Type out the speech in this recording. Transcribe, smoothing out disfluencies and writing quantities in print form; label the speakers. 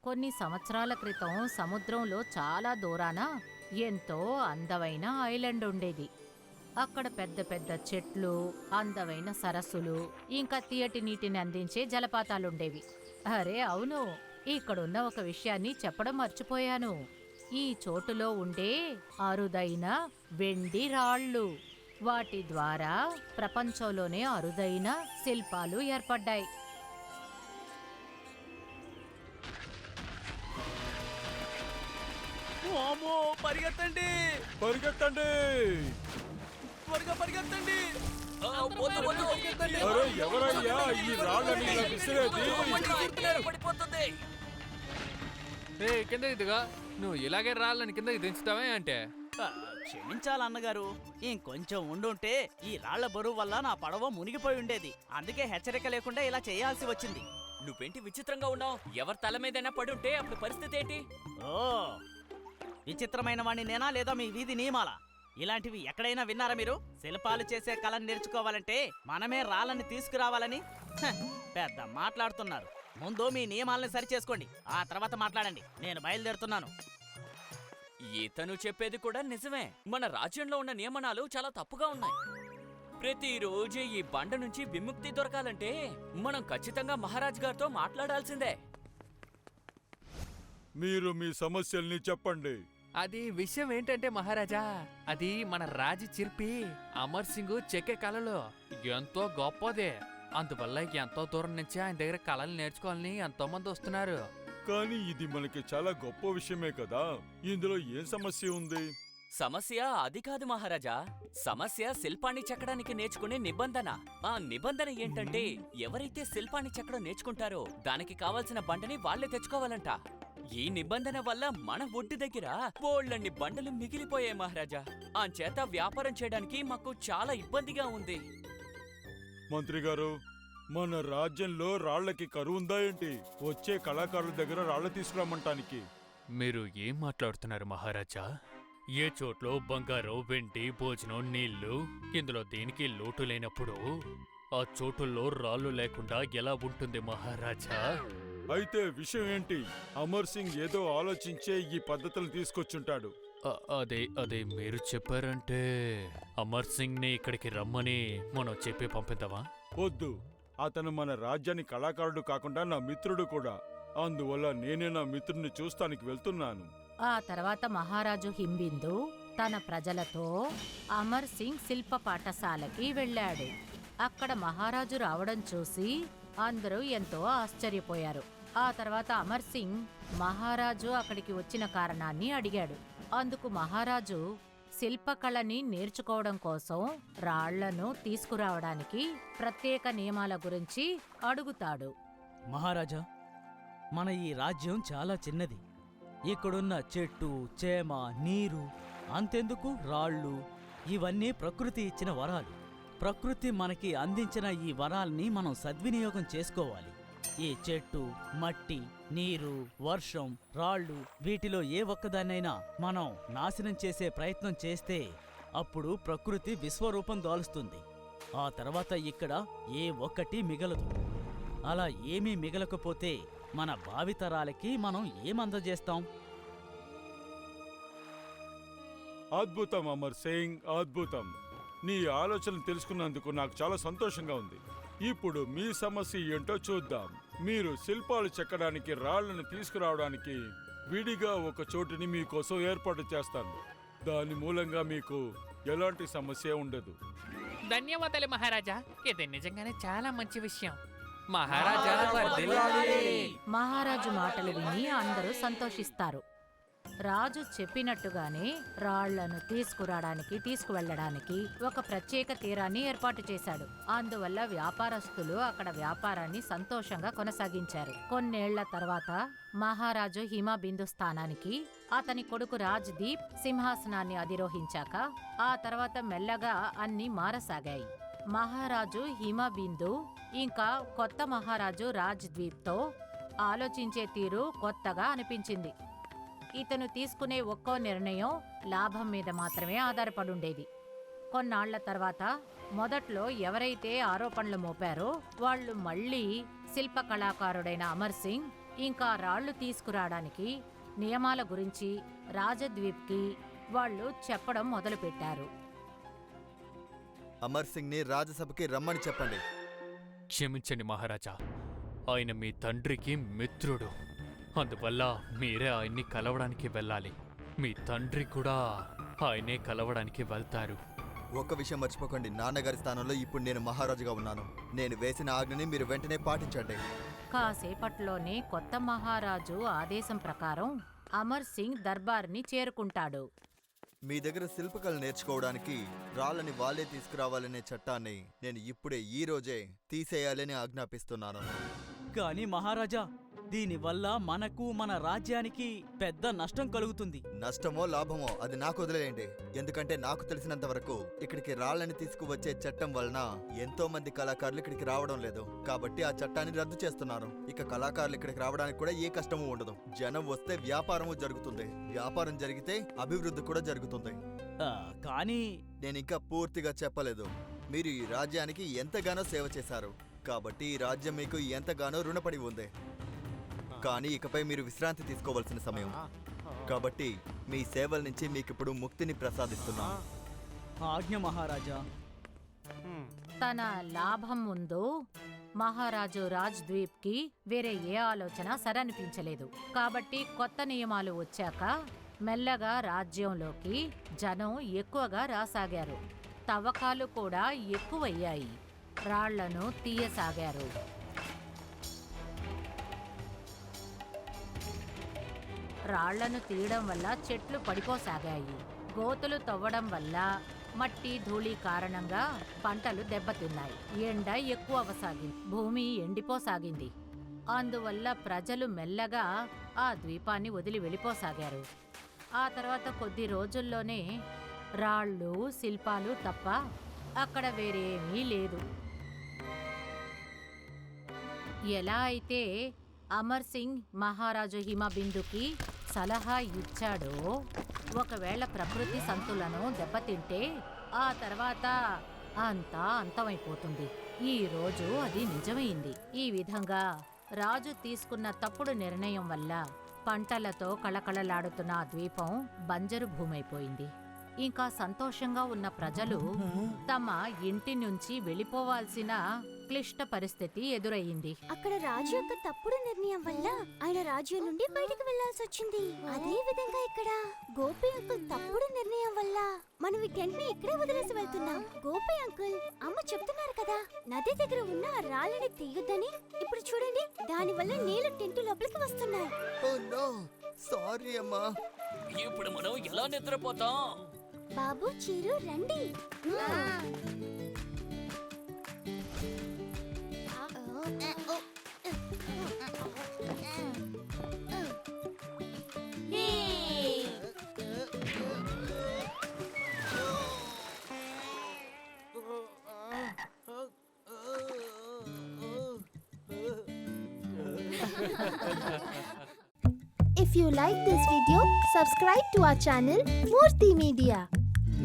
Speaker 1: కొన్ని సంవత్సరాల క్రితం సముద్రంలో చాలా దూరాన ఎంతో అందమైన ఐలాండ్ ఉండేది. అక్కడ పెద్ద పెద్ద చెట్లు, అందమైన సరస్సులు, ఇంకా తీయటి నీటిని అందించే జలపాతాలుండేవి. అరే అవును, ఇక్కడున్న ఒక విషయాన్ని చెప్పడం మర్చిపోయాను. ఈ చోటులో ఉండే అరుదైన వెండి రాళ్ళు, వాటి ద్వారా ప్రపంచంలోనే అరుదైన శిల్పాలు ఏర్పడ్డాయి.
Speaker 2: వామ్మో, పరిగెత్తండి
Speaker 3: పరిగెత్తండి!
Speaker 2: త్వరగా పరిగెత్తండి.
Speaker 3: అరే ఎవరయ్యా ఈ రాళ్ళని ఇలా విసిరేది?
Speaker 2: పడిపోతుంది.
Speaker 4: కింద ఇదిగా నువ్వు ఇలాగే రాళ్ళని కిందకి దించుతావే అంటే
Speaker 2: క్షమించాలన్నగారు, ఇంకొంచెం ఉండుంటే ఈ రాళ్ల బరువు వల్ల నా పడవ మునిగిపోయి ఉండేది. అందుకే హెచ్చరిక లేకుండా ఇలా చేయాల్సి వచ్చింది.
Speaker 5: నువ్వేంటి విచిత్రంగా ఉన్నావు? ఎవరి తల మీదైనా పడుంటే అప్పుడు పరిస్థితి ఏంటి?
Speaker 2: ఓ, విచిత్రమైన వాణ్ణి నేనా లేదా మీ వీధి నియమాలా? ఇలాంటివి ఎక్కడైనా విన్నారా మీరు? శిల్పాలు చేసే కళను నేర్చుకోవాలంటే మనమే రాళ్ళని తీసుకురావాలని పెద్ద మాట్లాడుతున్నారు. ముందు మీ నియమాలను సరిచేసుకోండి, ఆ తర్వాత మాట్లాడండి. నేను బయలుదేరుతున్నాను.
Speaker 5: ఇతను చెప్పేది కూడా నిజమే. మన రాజ్యంలో ఉన్న నియమనాలు చాలా తప్పుగా ఉన్నాయి. ప్రతిరోజు ఈ బండ నుంచి విముక్తి దొరకాలంటే మనం ఖచ్చితంగా మహారాజ్ గారితో మాట్లాడాల్సిందే.
Speaker 3: మీరు మీ సమస్యల్ని చెప్పండి.
Speaker 4: అది విషయం ఏంటంటే మహారాజా, అది మన రాజు చిర్పి అమర్ సింగ్ చెక్కే కళలు ఎంతో గొప్పదే. అందువల్ల ఎంతో దూరం నుంచి ఆయన దగ్గర కళలు నేర్చుకోవాలని ఎంతో మంది వస్తున్నారు.
Speaker 3: కానీ ఇది మనకి చాలా గొప్ప విషయమే కదా, ఇందులో ఏం సమస్య ఉంది?
Speaker 5: సమస్య అది కాదు మహారాజా. సమస్య శిల్పాన్ని చెక్కడానికి నేర్చుకునే నిబంధన. ఆ నిబంధన ఏంటంటే ఎవరైతే శిల్పాన్ని చెక్కడం నేర్చుకుంటారో దానికి కావాల్సిన బండని వాళ్లే తెచ్చుకోవాలంట. ఈ నిబంధన వల్ల మన ఒడ్డు దగ్గర బోళ్ళన్ని బండలు మిగిలిపోయాయి మహారాజా. అంచేత వ్యాపారం చేయడానికి మాకు చాలా ఇబ్బందిగా ఉంది.
Speaker 3: మంత్రి గారు, మన రాజ్యంలో రాళ్లకి కరువుందా ఏంటి? వచ్చే కళాకారుల దగ్గర రాళ్లు తీసుకురామంటానికి.
Speaker 4: మీరు ఏం మాట్లాడుతున్నారు మహారాజా? ఏ చోట్లో బంగారం, వెండి, భోజనం, నీళ్లు, ఇందులో దేనికి లోటు లేనప్పుడు ఆ చోటుల్లో రాళ్ళు లేకుండా ఎలా ఉంటుంది మహారాజా?
Speaker 3: అయితే విషయం ఏంటి? అమర్ సింగ్ ఏదో ఆలోచించే ఈ పద్ధతులు తీసుకొచ్చుంటాడు.
Speaker 4: అదే మీరు చెప్పారంటే అమర్ సింగ్ ని ఇక్కడికి రమ్మని మనం చెప్పి పంపిద్దామా?
Speaker 3: వద్దు, అతను మన రాజ్యాన్ని కళాకారుడు కాకుండా నా మిత్రుడు కూడా. అందువల్ల నేనే నా మిత్రుడిని చూస్తానికి వెళ్తున్నాను.
Speaker 1: ఆ తర్వాత మహారాజు హింబిందు తన ప్రజలతో అమర్ సింగ్ శిల్ప పాఠశాలకి వెళ్ళాడు. అక్కడ మహారాజు రావడం చూసి అందరూ ఎంతో ఆశ్చర్యపోయారు. ఆ తర్వాత అమర్ సింగ్ మహారాజు అక్కడికి వచ్చిన కారణాన్ని అడిగాడు. అందుకు మహారాజు శిల్పకళని నేర్చుకోవడం కోసం రాళ్లను తీసుకురావడానికి ప్రత్యేక నియమాల గురించి అడుగుతాడు.
Speaker 2: మహారాజా, మన ఈ రాజ్యం చాలా చిన్నది. ఇక్కడున్న చెట్టు, చేమ, నీరు, అంతెందుకు రాళ్ళు, ఇవన్నీ ప్రకృతి ఇచ్చిన వరాలు. ప్రకృతి మనకి అందించిన ఈ వరాల్ని మనం సద్వినియోగం చేసుకోవాలి. ఈ చెట్టు, మట్టి, నీరు, వర్షం, రాళ్ళు, వీటిలో ఏ ఒక్కదాన్నైనా మనం నాశనం చేసే ప్రయత్నం చేస్తే అప్పుడు ప్రకృతి విశ్వరూపం దాలుస్తుంది. ఆ తర్వాత ఇక్కడ ఏ ఒక్కటి మిగలదు. అలా ఏమీ మిగలకపోతే మన భావితరాలకి మనం ఏమందజేస్తాం?
Speaker 3: అద్భుతం అమర్ సింగ్, అద్భుతం. నీ ఆలోచన తెలుసుకున్నందుకు నాకు చాలా సంతోషంగా ఉంది. ఇప్పుడు మీ సమస్య ఏంటో చూద్దాం. మీరు శిల్పాలు చెక్కడానికి రాళ్లను తీసుకురావడానికి విడిగా ఒక చోటుని మీకోసం ఏర్పాటు చేస్తాను. దాని మూలంగా మీకు ఎలాంటి సమస్య ఉండదు.
Speaker 4: ధన్యవాదాలు మహారాజా, ఇది నిజంగానే చాలా మంచి విషయం. మహారాజా
Speaker 1: మహారాజు మాటలు విని అందరూ సంతోషిస్తారు. రాజు చెప్పినట్టుగానే రాళ్లను తీసుకువెళ్లడానికి ఒక ప్రత్యేక తీరాన్ని ఏర్పాటు చేశాడు. అందువల్ల వ్యాపారస్తులు అక్కడ వ్యాపారాన్ని సంతోషంగా కొనసాగించారు. కొన్నేళ్ల తర్వాత మహారాజు హిమబిందు స్థానానికి అతని కొడుకు రాజ్దీప్ సింహాసనాన్ని అధిరోహించాక ఆ తర్వాత మెల్లగా అన్ని మారసాగాయి. మహారాజు హిమబిందు ఇంకా కొత్త మహారాజు రాజ్దీప్తో ఆలోచించే తీరు కొత్తగా అనిపించింది. ఇతను తీసుకునే ఒక్కో నిర్ణయం లాభం మీద మాత్రమే ఆధారపడుండేది. కొన్నాళ్ల తర్వాత మొదట్లో ఎవరైతే ఆరోపణలు మోపారో వాళ్లు మళ్లీ శిల్ప కళాకారుడైన అమర్ సింగ్ ఇంకా రాళ్లు తీసుకురావడానికి నియమాల గురించి రాజద్వీప్కి వాళ్ళు చెప్పడం మొదలుపెట్టారు.
Speaker 6: అమర్ సింగ్ ని రాజ్యసభకి రమ్మని చెప్పండి.
Speaker 4: క్షమించండి మహారాజా, ఆయన మీ తండ్రికి మిత్రుడు, అందువల్ల మీరే ఆయన్ని కలవడానికి వెళ్ళాలి. మీ తండ్రి కూడా ఆయనే కలవడానికి వెళ్తారు.
Speaker 6: ఒక్క విషయం మర్చిపోకండి, నాన్నగారి స్థానంలో ఇప్పుడు నేను మహారాజుగా ఉన్నాను. నేను వేసిన ఆజ్ఞని మీరు వెంటనే పాటించండి.
Speaker 1: కాసేపట్లోనే కొత్త మహారాజు ఆదేశం ప్రకారం అమర్ సింగ్ దర్బార్ని చేరుకుంటాడు.
Speaker 6: మీ దగ్గర శిల్పకళ నేర్చుకోవడానికి రాళ్ళని వాళ్ళే తీసుకురావాలనే చట్టాన్ని నేను ఇప్పుడే ఈ రోజే తీసేయాలని ఆజ్ఞాపిస్తున్నాను.
Speaker 2: కానీ మహారాజా, దీనివల్ల మనకు మన రాజ్యానికి పెద్ద నష్టం కలుగుతుంది.
Speaker 6: నష్టమో లాభమో అది నాకు వదిలేయండి. ఎందుకంటే నాకు తెలిసినంత వరకు ఇక్కడికి రాళ్ళని తీసుకువచ్చే చట్టం వలన ఎంతో మంది కళాకారులు ఇక్కడికి రావడం లేదు. కాబట్టి ఆ చట్టాన్ని రద్దు చేస్తున్నాను. ఇక కళాకారులు ఇక్కడికి రావడానికి కూడా ఏ కష్టమూ ఉండదు. జనం వస్తే వ్యాపారము జరుగుతుంది, వ్యాపారం జరిగితే అభివృద్ధి కూడా జరుగుతుంది.
Speaker 2: కానీ
Speaker 6: నేను ఇంకా పూర్తిగా చెప్పలేదు. మీరు ఈ రాజ్యానికి ఎంతగానో సేవ చేశారు, కాబట్టి ఈ రాజ్యం మీకు ఎంతగానో రుణపడి ఉంది. కానీ ఇకపై మీరు విశ్రాంతి తీసుకోవాల్సిన సమయం. కాబట్టి మీ సేవల నుంచి మీకిప్పుడు ముక్తిని ప్రసాదిస్తున్నాను.
Speaker 2: ఆజ్ఞ మహారాజా.
Speaker 1: తన లాభం ముందు మహారాజు రాజ్ద్వీప్కి వేరే ఏ ఆలోచన సరనిపించలేదు. కాబట్టి కొత్త నియమాలు వచ్చాక మెల్లగా రాజ్యంలోకి జనం ఎక్కువగా రాసాగారు. తవ్వకాలు కూడా ఎక్కువయ్యాయి. రాళ్లను తీయసాగారు. రాళ్లను తీయడం వల్ల చెట్లు పడిపోసాగాయి. గోతులు తవ్వడం వల్ల మట్టి ధూళి కారణంగా పంటలు దెబ్బతిన్నాయి. ఎండ ఎక్కువ అవసాగింది, భూమి ఎండిపోసాగింది. అందువల్ల ప్రజలు మెల్లగా ఆ ద్వీపాన్ని వదిలి వెళ్ళిపోసాగారు. ఆ తర్వాత కొద్ది రోజుల్లోనే రాళ్ళు శిల్పాలు తప్ప అక్కడ వేరేమీ లేదు. ఎలా అయితే అమర్ సింగ్ మహారాజు హిమబిందుకి సలహా ఇచ్చాడో, ఒకవేళ ప్రకృతి సంతులను దెబ్బతింటే ఆ తర్వాత అంతా అంతమైపోతుంది. ఈ రోజు అది నిజమైంది. ఈ విధంగా రాజు తీసుకున్న తప్పుడు నిర్ణయం వల్ల పంటలతో కళకళలాడుతున్న ఆ ద్వీపం బంజరు భూమైపోయింది. ఇంకా సంతోషంగా ఉన్న ప్రజలు తమ ఇంటి నుంచి వెళ్ళిపోవాల్సిన క్లిష్ట పరిస్థితి ఎదురయ్యింది.
Speaker 7: అక్కడ రాజు యొక్క తప్పుడు నిర్ణయం వల్ల ఆయన రాజ్యం నుండి బయటకు వెళ్లాల్సి వచ్చింది. అదే విధంగా ఇక్కడ గోపి అంకుల్ తప్పుడు నిర్ణయం వల్ల మనం ఈ టెంట్ ని ఇక్కడే వదిలేసి వెళ్తున్నాం. గోపి అంకుల్ అమ్మ చెప్తున్నారు కదా, నది దగ్గర ఉన్న ఆ రాళ్ళని తీయొద్దని. ఇప్పుడు చూడండి, దాని వల్ల నీళ్లు టెంట్ లోపలికి వస్తున్నాయి.
Speaker 6: ఓ నో, సారీ అమ్మా.
Speaker 5: ఇప్పుడు మనం ఎలా నిద్రపోతాం?
Speaker 7: బాబు చీరు రండి. If you like this video, subscribe to our channel Murthy Media.